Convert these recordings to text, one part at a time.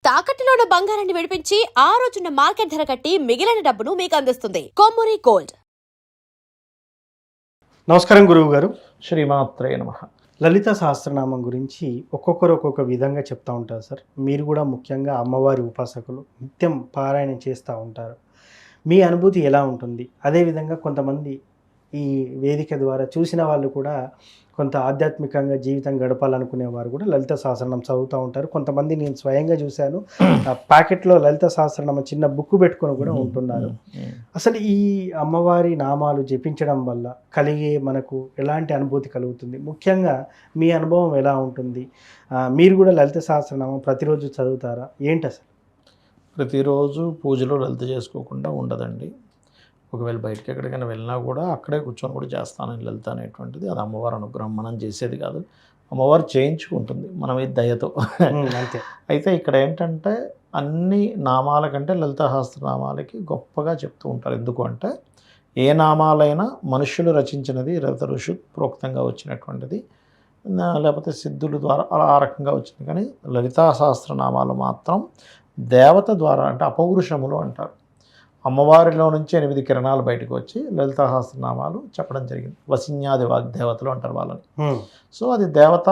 తాకట్టులో ఉన్న బంగారాన్ని విడిపించి ఆ రోజున్న మార్కెట్ ధర కట్టి మిగిలిన డబ్బును మీకు అందిస్తుంది కొమ్మూరి గోల్డ్. నమస్కారం గురువు గారు. శ్రీమాత్రే నమః. లలిత సహస్రనామం గురించి ఒక్కొక్కరు ఒక్కొక్క విధంగా చెప్తూ ఉంటారు సార్. మీరు కూడా ముఖ్యంగా అమ్మవారి ఉపాసకులు, నిత్యం పారాయణం చేస్తూ ఉంటారు. మీ అనుభూతి ఎలా ఉంటుంది? అదేవిధంగా కొంతమంది ఈ వేదిక ద్వారా చూసిన వాళ్ళు కూడా కొంత ఆధ్యాత్మికంగా జీవితం గడపాలనుకునేవారు కూడా లలిత సహస్రనామం చదువుతూ ఉంటారు. కొంతమంది నేను స్వయంగా చూశాను, ప్యాకెట్లో లలిత సహస్రనామం చిన్న బుక్ పెట్టుకొని కూడా ఉంటున్నారు. అసలు ఈ అమ్మవారి నామాలు జపించడం వల్ల కలిగే మనకు ఎలాంటి అనుభూతి కలుగుతుంది? ముఖ్యంగా మీ అనుభవం ఎలా ఉంటుంది? మీరు కూడా లలిత సహస్రనామం ప్రతిరోజు చదువుతారా? ఏంటి అసలు? ప్రతిరోజు పూజలో లలిత చేసుకోకుండా ఉండదండి. ఒకవేళ బయటికి ఎక్కడికైనా వెళ్ళినా కూడా అక్కడే కూర్చొని కూడా చేస్తాను లలిత అనేటువంటిది. అది అమ్మవారి అనుగ్రహం, మనం చేసేది కాదు, అమ్మవారు చేయించుకుంటుంది మన మీద దయతో. అంతే. అయితే ఇక్కడ ఏంటంటే అన్ని నామాల కంటే లలిత సహస్రనామాలకి గొప్పగా చెప్తూ ఉంటారు. ఎందుకు అంటే ఏ నామాలైనా మనుష్యులు రచించినది, లలిత ఋషి ప్రోక్తంగా వచ్చినటువంటిది, లేకపోతే సిద్ధుల ద్వారా అలా ఆ రకంగా వచ్చింది. కానీ లలితా సహస్రనామాలు మాత్రం దేవత ద్వారా, అంటే అపౌరుషములు అంటారు, అమ్మవారిలో నుంచి 8 కిరణాలు బయటకు వచ్చి లలితా సహస్రనామాలు చెప్పడం జరిగింది. వసిన్యాది వాగ్దేవతలు అంటారు వాళ్ళని. సో అది దేవత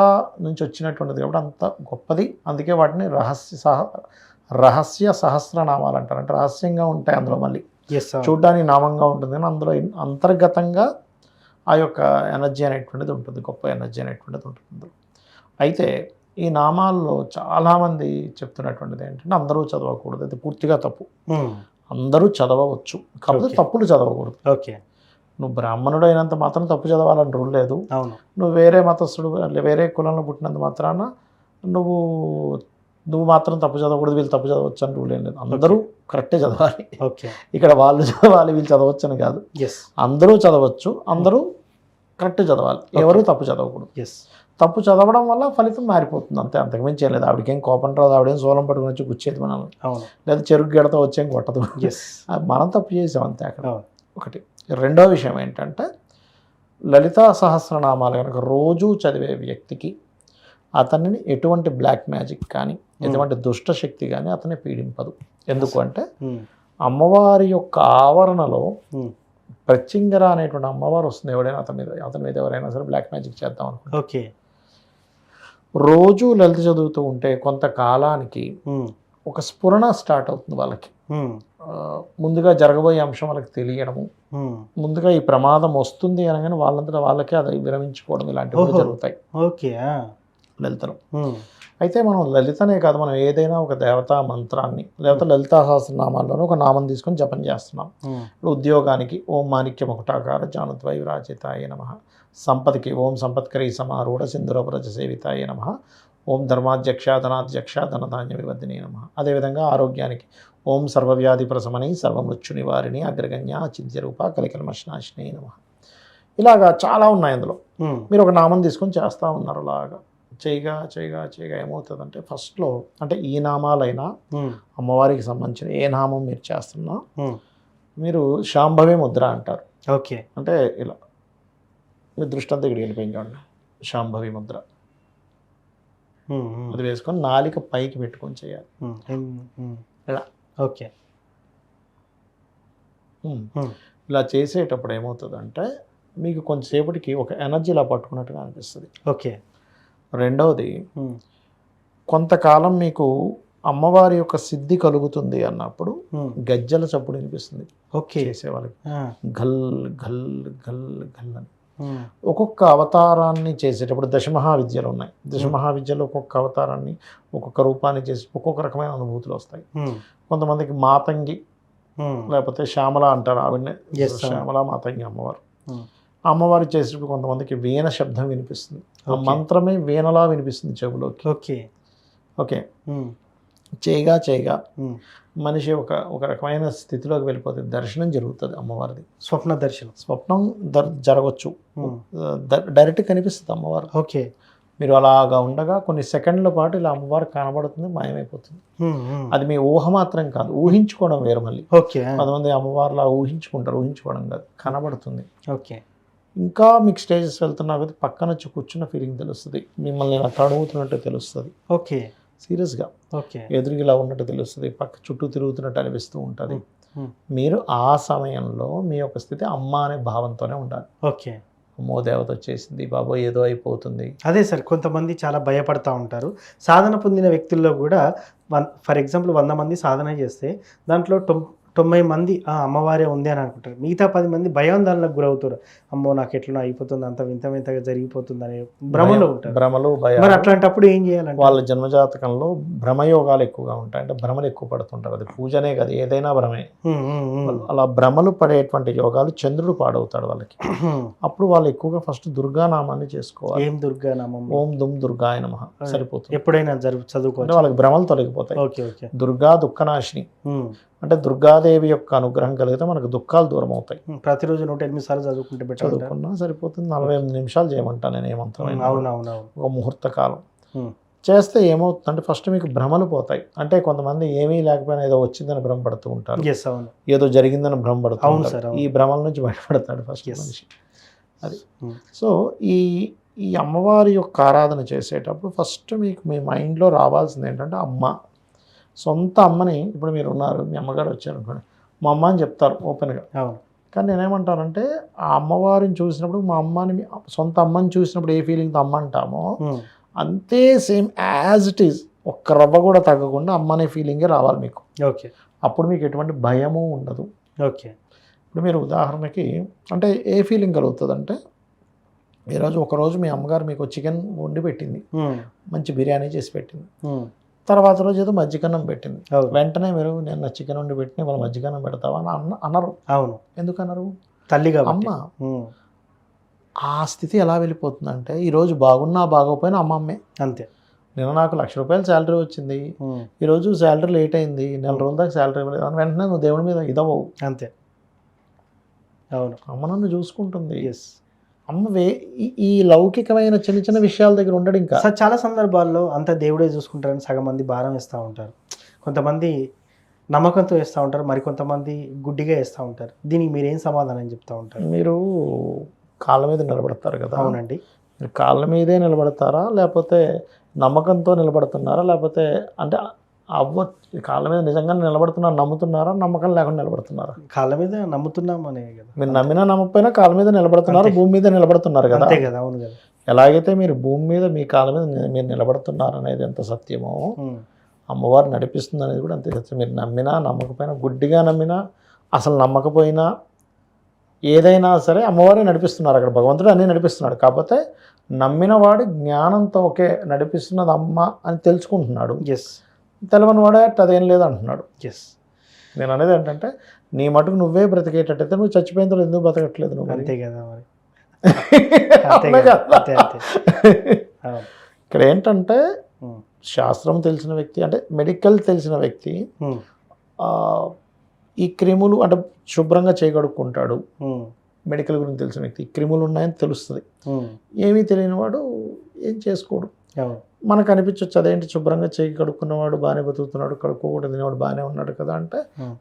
నుంచి వచ్చినటువంటిది కాబట్టి అంత గొప్పది. అందుకే వాటిని రహస్య సహస్రనామాలు అంటారు. అంటే రహస్యంగా ఉంటాయి అందులో, మళ్ళీ చూడ్డానికి నామంగా ఉంటుంది కానీ అందులో అంతర్గతంగా ఆ యొక్క ఎనర్జీ అనేటువంటిది ఉంటుంది, గొప్ప ఎనర్జీ అనేటువంటిది ఉంటుంది. అయితే ఈ నామాల్లో చాలామంది చెప్తున్నటువంటిది ఏంటంటే అందరూ చదవకూడదు, అది పూర్తిగా తప్పు. అందరూ చదవవచ్చు, కాకపోతే తప్పులు చదవకూడదు. ఓకే. నువ్వు బ్రాహ్మణుడు అయినంత మాత్రం తప్పు చదవాలని రూల్ లేదు. నువ్వు వేరే మతస్థుడు, వేరే కులంలో పుట్టినంత మాత్రాన నువ్వు మాత్రం తప్పు చదవకూడదు, వీళ్ళు తప్పు చదవచ్చు అని రూల్ ఏం లేదు. అందరూ కరెక్టే చదవాలి. ఓకే. ఇక్కడ వాళ్ళు చదవాలి వీళ్ళు చదవచ్చు అని కాదు, అందరూ చదవచ్చు, అందరూ కరెక్ట్ చదవాలి, ఎవరు తప్పు చదవకూడదు. తప్పు చదవడం వల్ల ఫలితం మారిపోతుంది అంతే, అంతకుమించి చేయలేదు. ఆవిడకేం కోపం రాదు, ఆవిడేం సోలం పట్టుకుని వచ్చి గుచ్చేది మనల్ని, లేదా చెరుకు గెడతో వచ్చేం కొట్టదు. మనం తప్పు చేసాం అంతే అక్కడ. ఒకటి. రెండో విషయం ఏంటంటే లలితా సహస్రనామాలు కనుక రోజు చదివే వ్యక్తికి అతనిని ఎటువంటి బ్లాక్ మ్యాజిక్ కానీ ఎటువంటి దుష్ట శక్తి కానీ అతన్ని పీడింపదు. ఎందుకు అంటే అమ్మవారి యొక్క ఆవరణలో ప్రత్యంగర అనేటువంటి అమ్మవారు వస్తుంది. ఎవడైనా అతని మీద ఎవరైనా సరే బ్లాక్ మ్యాజిక్ చేద్దాం అనుకుంటే, ఓకే, రోజు లలిత చదువుతూ ఉంటే కొంతకాలానికి ఒక స్ఫురణ స్టార్ట్ అవుతుంది వాళ్ళకి. ముందుగా జరగబోయే అంశం వాళ్ళకి తెలియడము, ముందుగా ఈ ప్రమాదం వస్తుంది అనగానే వాళ్ళంతటా వాళ్ళకే అది విరమించుకోవడం, ఇలాంటివి జరుగుతాయి. ఓకే. లలితలో అయితే మనం లలితనే కాదు, మనం ఏదైనా ఒక దేవతా మంత్రాన్ని లేకపోతే లలితా సహస్రనామాల్లోనే ఒక నామం తీసుకొని జపం చేస్తున్నాం. ఇప్పుడు ఉద్యోగానికి ఓం మాణిక్య ముకుటాకార జానుద్వై విరాజితాయ నమః, సంపత్కి ఓం సంపత్కరీ సమారూఢ సింధురవ్రజ సేవితాయ నమః, ఓం ధర్మాధ్యక్ష ధనాధ్యక్ష ధనధాన్య వివర్ధినే నమః. అదేవిధంగా ఆరోగ్యానికి ఓం సర్వవ్యాధి ప్రశమని సర్వమృత్యు నివారిణి అగ్రగణ్య చింత్యరూప కలికల్మషనాశినే నమః. ఇలాగా చాలా ఉన్నాయి అందులో. మీరు ఒక నామం తీసుకొని చేస్తూ ఉన్నారు. అలాగా చేయగా చేయగా చేయగా ఏమవుతుందంటే ఫస్ట్లో, అంటే ఈ నామాలైనా అమ్మవారికి సంబంధించిన ఏ నామం మీరు చేస్తున్నా మీరు శాంభవి ముద్ర అంటారు. ఓకే. అంటే ఇలా మీ దృష్టి అంతా ఇక్కడికి వెళ్ళిపోయింది చూడండి, శాంభవి ముద్ర. అది వేసుకొని నాలిక పైకి పెట్టుకొని చేయాలి ఇలా. ఓకే. ఇలా చేసేటప్పుడు ఏమవుతుందంటే మీకు కొంచెంసేపటికి ఒక ఎనర్జీ ఇలా పట్టుకున్నట్టుగా అనిపిస్తుంది. ఓకే. రెండవది, కొంతకాలం మీకు అమ్మవారి యొక్క సిద్ధి కలుగుతుంది అన్నప్పుడు గజ్జల చప్పుడు వినిపిస్తుంది. ఓకే. చేసేవాళ్ళకి గల్ గల్ గల్ గల్ అని. ఒక్కొక్క అవతారాన్ని చేసేటప్పుడు దశమహావిద్యలు ఉన్నాయి. దశమహావిద్యలో ఒక్కొక్క అవతారాన్ని ఒక్కొక్క రూపాన్ని చేసి ఒక్కొక్క రకమైన అనుభూతులు వస్తాయి. కొంతమందికి మాతంగి లేకపోతే శ్యామల అంటారు, ఆవిడనే శ్యామల మాతంగి అమ్మవారు. అమ్మవారు చేసేటప్పుడు కొంతమందికి వీణ శబ్దం వినిపిస్తుంది, ఆ మంత్రమే వీణలా వినిపిస్తుంది చెవులోకి. ఓకే. ఓకే. చేయగా చేయగా మనిషి ఒక రకమైన స్థితిలోకి వెళ్ళిపోతుంది, దర్శనం జరుగుతుంది అమ్మవారిది. స్వప్నం జరగవచ్చు, డైరెక్ట్ కనిపిస్తుంది అమ్మవారు. ఓకే. మీరు అలాగా ఉండగా కొన్ని సెకండ్ల పాటు ఇలా అమ్మవారు కనబడుతుంది, మాయమైపోతుంది. అది మీ ఊహ మాత్రం కాదు, ఊహించుకోవడం వేరు మళ్ళీ. ఓకే. కొంతమంది అమ్మవారిలా ఊహించుకుంటారు, ఊహించుకోవడం కాదు, కనబడుతుంది. ఓకే. ఇంకా మీకు స్టేజెస్ వెళ్తున్నా కదా పక్కన వచ్చి కూర్చున్న ఫీలింగ్ తెలుస్తుంది, మిమ్మల్ని ఇలా తడుగుతున్నట్టు తెలుస్తుంది. ఓకే. సీరియస్గా ఓకే. ఎదురుగా ఇలా ఉన్నట్టు తెలుస్తుంది, పక్క చుట్టూ తిరుగుతున్నట్టు అనిపిస్తూ ఉంటుంది. హ్మ్. మీరు ఆ సమయంలో మీ యొక్క స్థితి అమ్మ అనే భావంతోనే ఉండాలి. ఓకే. అమ్మో దేవత వచ్చేసింది, బాబోయ్ ఏదో అయిపోతుంది. అదే సార్, కొంతమంది చాలా భయపడతా ఉంటారు. సాధన పొందిన వ్యక్తుల్లో కూడా ఫర్ ఎగ్జాంపుల్ 100 మంది సాధన చేస్తే దాంట్లో 90 మంది అమ్మవారే ఉంది అని అనుకుంటారు. మిగతా 10 మంది భయాందోళనకు గురవుతారు. అమ్మో నాకు ఎట్లనో అయిపోతుంది, అంత వింత వింతగా జరిగిపోతుంది అనే భ్రమలో ఉంటారు. భ్రమలు, మరి భయాలు. అట్లాంటప్పుడు ఏం చేయాలంటే వాళ్ళ జన్మజాతకంలో భ్రమయోగాలు ఎక్కువగా ఉంటాయి. అంటే భ్రమలు ఎక్కువ పడుతుంటారు. అది పూజనే కదా, ఏదైనా భ్రమే. అలా భ్రమలు పడేటువంటి యోగాలు చంద్రుడు పాడవుతాడు వాళ్ళకి. అప్పుడు వాళ్ళు ఎక్కువగా ఫస్ట్ దుర్గానామాన్ని చేసుకోవాలి. ఏం దుర్గానామం? ఓం దుమ్ దుర్గాయ నమః సరిపోతుంది. ఎప్పుడైనా అంటే చదువుకోవచ్చు. వాళ్ళకి భ్రమలు తొలగిపోతాయి. ఓకే. ఓకే. దుర్గా దుఃఖనాశిని అంటే దుర్గాదేవి యొక్క అనుగ్రహం కలిగితే మనకు దుఃఖాలు దూరం అవుతాయి. ప్రతిరోజు 108 సార్లు చదువుకుంటే బెటర్. చదువుకున్నా సరిపోతుంది. 48 నిమిషాలు చేయమంటాను నేను, ఏ మంత్రమైనా. అవునవునవును. ఒక ముహూర్త కాలం చేస్తే ఏమవుతుందంటే ఫస్ట్ మీకు భ్రమలు పోతాయి. అంటే కొంతమంది ఏమీ లేకపోయినా ఏదో వచ్చిందని భ్రమపడుతూ ఉంటారు, అవును, ఏదో జరిగిందని భ్రమపడుతూ అవును ఉంటారు. సార్, అవును. ఈ భ్రమల నుంచి బయటపడతాడు ఫస్ట్ మనిషి. అది సో ఈ అమ్మవారి యొక్క ఆరాధన చేసేటప్పుడు ఫస్ట్ మీకు మీ మైండ్లో రావాల్సింది ఏంటంటే అమ్మ, సొంత అమ్మని. ఇప్పుడు మీరు ఉన్నారు, మీ అమ్మగారు వచ్చారు అనుకోండి, మా అమ్మ అని చెప్తారు ఓపెన్గా. అవును. కానీ నేనేమంటానంటే ఆ అమ్మవారిని చూసినప్పుడు మా అమ్మని, సొంత అమ్మని చూసినప్పుడు ఏ ఫీలింగ్తో అమ్మ అంటామో అంతే సేమ్ యాజ్ ఇట్ ఈజ్, ఒక్క రవ్వ కూడా తగ్గకుండా అమ్మ అనే ఫీలింగే రావాలి మీకు. ఓకే. అప్పుడు మీకు ఎటువంటి భయము ఉండదు. ఓకే. ఇప్పుడు మీరు ఉదాహరణకి అంటే ఏ ఫీలింగ్ కలుగుతుంది అంటే, ఈరోజు ఒకరోజు మీ అమ్మగారు మీకు చికెన్ వండి పెట్టింది, మంచి బిర్యానీ చేసి పెట్టింది. తర్వాత రోజు ఏదో మజ్జిగన్నం పెట్టింది. వెంటనే మీరు నేను చికెన్ వండి పెట్టిన వాళ్ళు మజ్జిగన్నం పెడతావా అని అనరు. అవును. ఎందుకన్నారు? తల్లిగా అమ్మ. ఆ స్థితి ఎలా వెళ్ళిపోతుందంటే ఈరోజు బాగున్నా బాగోపోయినా అమ్మే. అంతే. నిన్న నాకు ₹1,00,000 శాలరీ వచ్చింది, ఈరోజు శాలరీ లేట్ అయింది, నెల రోజుల దాకా శాలరీ ఇవ్వలేదు అని వెంటనే నువ్వు దేవుడి మీద ఇదవవు. అంతే. అవును. అమ్మ నన్ను చూసుకుంటుంది. అమ్మ ఈ లౌకికమైన చిన్న చిన్న విషయాల దగ్గర ఉండడు. ఇంకా చాలా సందర్భాల్లో అంత దేవుడే చూసుకుంటారని సగం మంది భారం వేస్తూ ఉంటారు. కొంతమంది నమ్మకంతో వేస్తూ ఉంటారు, మరికొంతమంది గుడ్డిగా వేస్తూ ఉంటారు. దీనికి మీరేం సమాధానం చెప్తూ ఉంటారు? మీరు కాళ్ళ మీద నిలబడతారు కదా. అవునండి. మీరు కాళ్ళ మీదే నిలబడతారా, లేకపోతే నమ్మకంతో నిలబడుతున్నారా, లేకపోతే అంటే కాళ్ళ మీద నిజంగా నిలబడుతున్నారా, నమ్ముతున్నారా, నమ్మకం లేకుండా నిలబడుతున్నారా? కాళ్ళ మీద నమ్ముతున్నాం అనే కదా. మీరు నమ్మినా నమ్మకపోయినా కాళ్ళ మీద నిలబడుతున్నారు, భూమి మీద నిలబడుతున్నారు కదా. అంతే కదా. అవును కదా. ఎలాగైతే మీరు భూమి మీద మీ కాళ్ళ మీద మీరు నిలబడుతున్నారు అనేది ఎంత సత్యమో, అమ్మవారు నడిపిస్తుంది అనేది కూడా అంతే సత్యం. మీరు నమ్మినా నమ్మకపోయినా, గుడ్డిగా నమ్మినా అసలు నమ్మకపోయినా, ఏదైనా సరే అమ్మవారే నడిపిస్తున్నారు. అక్కడ భగవంతుడు అన్నీ నడిపిస్తున్నాడు. కాకపోతే నమ్మిన వాడు జ్ఞానంతో ఓకే నడిపిస్తున్నది అమ్మ అని తెలుసుకుంటున్నాడు. తెలవని వాడే అదేం లేదు అంటున్నాడు. నేను అనేది ఏంటంటే నీ మటుకు నువ్వే బ్రతికేటట్టయితే నువ్వు చచ్చిపోయిన తర్వాత ఎందుకు బ్రతకట్లేదు నువ్వు? అంతే కదా మరి. ఇక్కడ ఏంటంటే శాస్త్రం తెలిసిన వ్యక్తి, అంటే మెడికల్ తెలిసిన వ్యక్తి ఈ క్రిములు అంటే శుభ్రంగా చేయగడుక్కుంటాడు. మెడికల్ గురించి తెలిసిన వ్యక్తి క్రిములు ఉన్నాయని తెలుస్తుంది. ఏమీ తెలియని వాడు ఏం చేసుకోడు. మనకు అనిపించవచ్చు అదేంటి శుభ్రంగా చేయి కడుక్కున్నవాడు బాగానే బతుకుతున్నాడు, కడుక్కోకుండా తినేవాడు బాగానే ఉన్నాడు కదా అంటే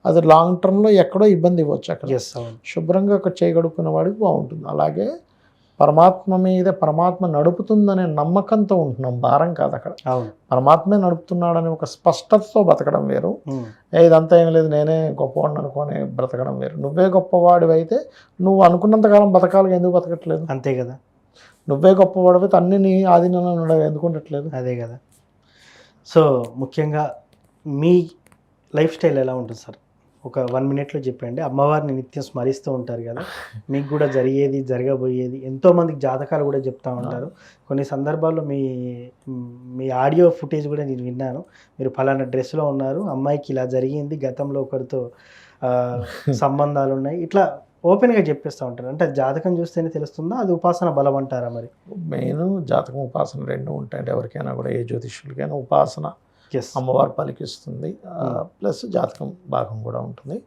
అది లాంగ్ టర్మ్లో ఎక్కడో ఇబ్బంది ఇవ్వచ్చు. అక్కడ శుభ్రంగా ఒక చేయి కడుక్కున్న వాడికి బాగుంటుంది. అలాగే పరమాత్మ మీద పరమాత్మ నడుపుతుందనే నమ్మకంతో ఉంటున్నాం, భారం కాదు. అక్కడ పరమాత్మే నడుపుతున్నాడని ఒక స్పష్టతతో బతకడం వేరు, ఇదంతా ఏం లేదు నేనే గొప్పవాడిని అనుకొని బ్రతకడం వేరు. నువ్వే గొప్పవాడివి అయితే నువ్వు అనుకున్నంతకాలం బతకాలి, ఎందుకు బతకట్లేదు? అంతే కదా. నువ్వే గొప్పవాడివి అన్ని నీ ఆధీనంలో ఉండవు, ఎందుకు ఉండట్లేదు? అదే కదా. సో ముఖ్యంగా మీ లైఫ్ స్టైల్ ఎలా ఉంటుంది సార్? ఒక 1 minute చెప్పండి. అమ్మవారిని నిత్యం స్మరిస్తూ ఉంటారు కదా, మీకు కూడా జరిగేది జరగబోయేది ఎంతోమందికి జాతకాలు కూడా చెప్తూ ఉంటారు. కొన్ని సందర్భాల్లో మీ ఆడియో ఫుటేజ్ కూడా నేను విన్నాను. మీరు ఫలానా డ్రెస్లో ఉన్నారు, అమ్మాయికి ఇలా జరిగింది, గతంలో ఒకరితో సంబంధాలు ఉన్నాయి, ఇట్లా ఓపెన్గా చెప్పేస్తూ ఉంటారు. అంటే జాతకం చూస్తేనే తెలుస్తుందా, అది ఉపాసన బలం అంటారా? మరి మెయిన్ జాతకం ఉపాసన రెండు ఉంటాయంటే ఎవరికైనా కూడా, ఏ జ్యోతిష్యులకైనా ఉపాసన అమ్మవారు పలికిస్తుంది, ప్లస్ జాతకం భాగం కూడా ఉంటుంది.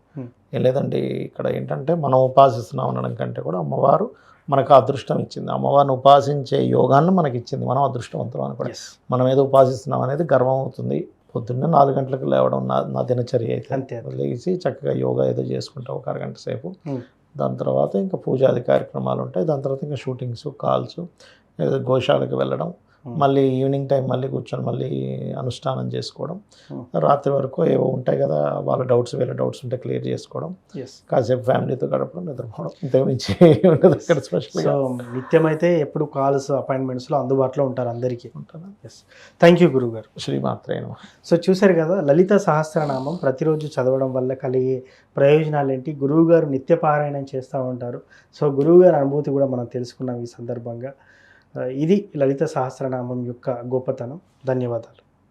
ఏం లేదండి, ఇక్కడ ఏంటంటే మనం ఉపాసిస్తున్నాం అనడం కంటే కూడా అమ్మవారు మనకు అదృష్టం ఇచ్చింది. అమ్మవారిని ఉపాసించే యోగాన్ని మనకి ఇచ్చింది, మనం అదృష్టవంతులు అని కూడా. మనం ఏదో ఉపాసిస్తున్నాం అనేది గర్వం అవుతుంది. పొద్దున్నే 4 గంటలకు లేవడం నా దినచర్య అయితే. అంతే. లేచి చక్కగా యోగా ఏదో చేసుకుంటాం ఒక అరగంట సేపు. దాని తర్వాత ఇంకా పూజాది కార్యక్రమాలు ఉంటాయి. దాని తర్వాత ఇంకా షూటింగ్స్, కాల్స్, ఏదో గోశాలకు వెళ్ళడం, మళ్ళీ ఈవినింగ్ టైం మళ్ళీ కూర్చొని మళ్ళీ అనుష్ఠానం చేసుకోవడం, రాత్రి వరకు ఏవో ఉంటాయి కదా వాళ్ళ డౌట్స్ వీళ్ళ డౌట్స్ ఉంటే క్లియర్ చేసుకోవడం, ఎస్. కాసేపు ఫ్యామిలీతో గడపడం, నిద్రపోవడం, ఇంతకుమించి ఉండదు అక్కడ స్పెషల్గా. సో నిత్యమైతే ఎప్పుడు కాల్స్ అపాయింట్మెంట్స్లో అందుబాటులో ఉంటారు అందరికీ. ఉంటాను. ఎస్. థ్యాంక్ యూ గురువుగారు. శ్రీమాత్రే నమః. సో చూశారు కదా, లలిత సహస్రనామం ప్రతిరోజు చదవడం వల్ల కలిగే ప్రయోజనాలు ఏంటి, గురువుగారు నిత్య పారాయణం చేస్తూ ఉంటారు. సో గురువుగారి అనుభూతి కూడా మనం తెలుసుకున్నాం ఈ సందర్భంగా. ఇది లలిత సహస్రనామం యొక్క గొప్పతనం. ధన్యవాదాలు.